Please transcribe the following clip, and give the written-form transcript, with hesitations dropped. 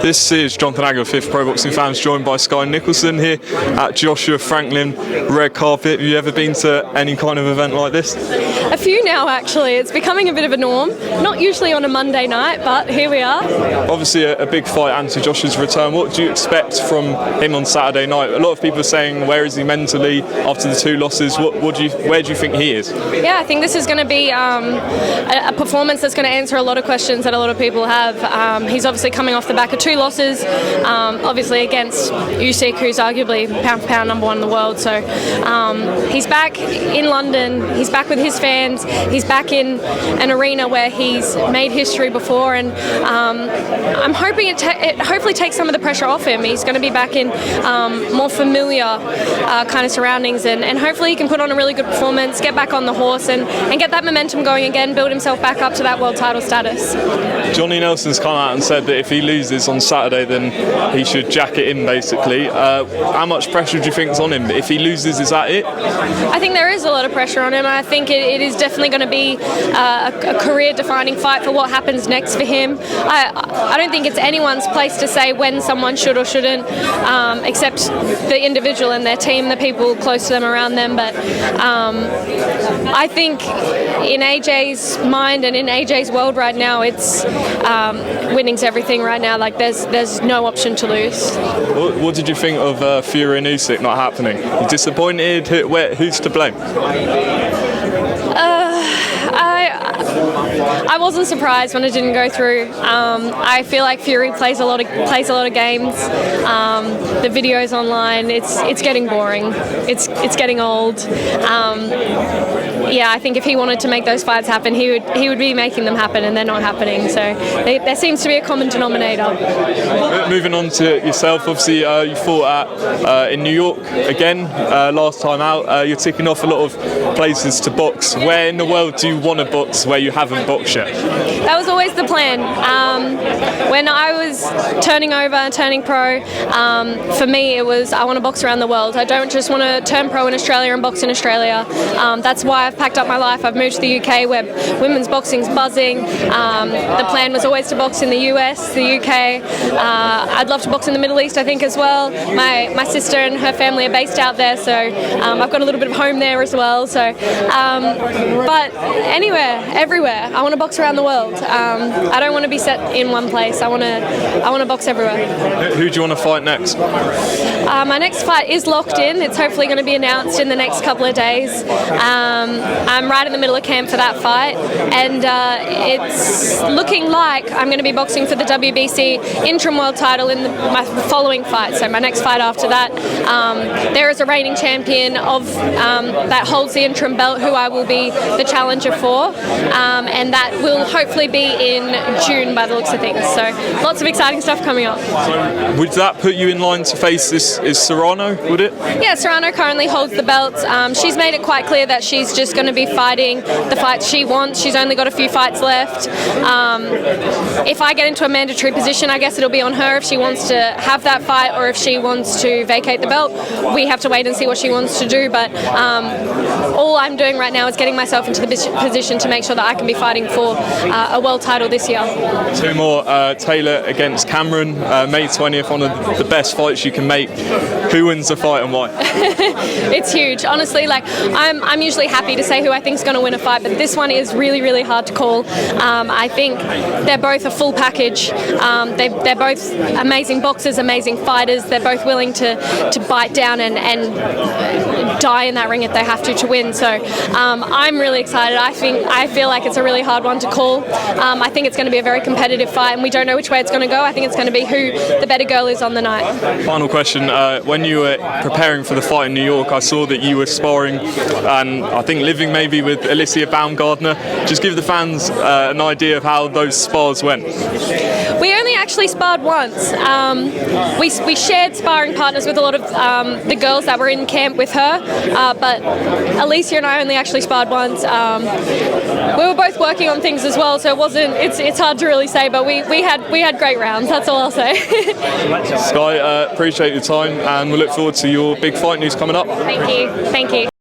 This is Jonathan Agger, Fifth Pro Boxing Fans, joined by Skye Nicolson here at Joshua Franklin Red Carpet. Have you ever been to any kind of event like this? A few now, actually. It's becoming a bit of a norm. Not usually on a Monday night, but here we are. Obviously a big fight, Anthony Joshua's return. What do you expect from him on Saturday night? A lot of people are saying, where is he mentally after the two losses? Where do you think he is? Yeah, I think this is going to be a performance that's going to answer a lot of questions that a lot of people have. He's obviously coming off the back of two losses, obviously against Usyk, who's arguably pound for pound number one in the world. So he's back in London, he's back with his fans, he's back in an arena where he's made history before, and I'm hoping it hopefully takes some of the pressure off him. He's going to be back in more familiar kind of surroundings, and hopefully he can put on a really good performance, get back on the horse and get that momentum going again, build himself back up to that world title status. Johnny Nelson's come out and said that if he loses on Saturday, then he should jack it in, basically. How much pressure do you think is on him? If he loses, is that it? I think there is a lot of pressure on him. I think it is definitely going to be a career-defining fight for what happens next for him. I don't think it's anyone's place to say when someone should or shouldn't, except the individual and their team, the people close to them, around them. But I think in AJ's mind and in AJ's world right now, it's winning's everything right now. Like there's no option to lose. What did you think of Fury and Usyk not happening? You disappointed? Who's to blame? I wasn't surprised when it didn't go through. I feel like Fury plays a lot of games. The videos online, it's getting boring. It's getting old. Yeah, I think if he wanted to make those fights happen, he would be making them happen, and they're not happening. So there seems to be a common denominator. Moving on to yourself, obviously you fought in New York again last time out. You're ticking off a lot of places to box. Where in the world do you want to box where you haven't boxed yet? That was always the plan. When I was turning pro, for me it was I want to box around the world. I don't just want to turn pro in Australia and box in Australia. That's why I've packed up my life. I've moved to the UK where women's boxing's buzzing. The plan was always to box in the US, the UK. I'd love to box in the Middle East, I think, as well. My sister and her family are based out there, so I've got a little bit of home there as well. So, but anywhere, everywhere. I want to box around the world. I don't want to be set in one place. I want to box everywhere. Who do you want to fight next? My next fight is locked in. It's hopefully going to be announced in the next couple of days. I'm right in the middle of camp for that fight, and it's looking like I'm going to be boxing for the WBC interim world title in my following fight. So my next fight after that, there is a reigning champion of that holds the interim belt, who I will be the challenger for, and that will hopefully be in June by the looks of things. So lots of exciting stuff coming up. So would that put you in line to face this? Is Serrano, would it? Yeah, Serrano currently holds the belt. She's made it quite clear that she's just going to be fighting the fights she wants. She's only got a few fights left. If I get into a mandatory position, I guess it'll be on her if she wants to have that fight or if she wants to vacate the belt. We have to wait and see what she wants to do, but all I'm doing right now is getting myself into the position to make sure that I can be fighting for a world title this year. Two more, Taylor against Cameron, May 20th, one of the best fights you can make. Who wins the fight and why? It's huge. Honestly, like I'm usually happy to say who I think is going to win a fight, but this one is really, really hard to call. I think they're both a full package. They're both amazing boxers, amazing fighters. They're both willing to bite down and die in that ring if they have to win. So I'm really excited. I feel like it's a really hard one to call. I think it's going to be a very competitive fight, and we don't know which way it's going to go. I think it's going to be who the better girl is on the night. Final question. When you were preparing for the fight in New York, I saw that you were sparring and I think living maybe with Alycia Baumgardner. Just give the fans an idea of how those spars went. We only actually sparred once. We shared sparring partners with a lot of the girls that were in camp with her, but Alycia and I only actually sparred once. We were both working on things as well, so it wasn't. It's hard to really say, but we had great rounds. That's all I'll say. Skye, appreciate your time, and we look forward to your big fight news coming up. Thank you.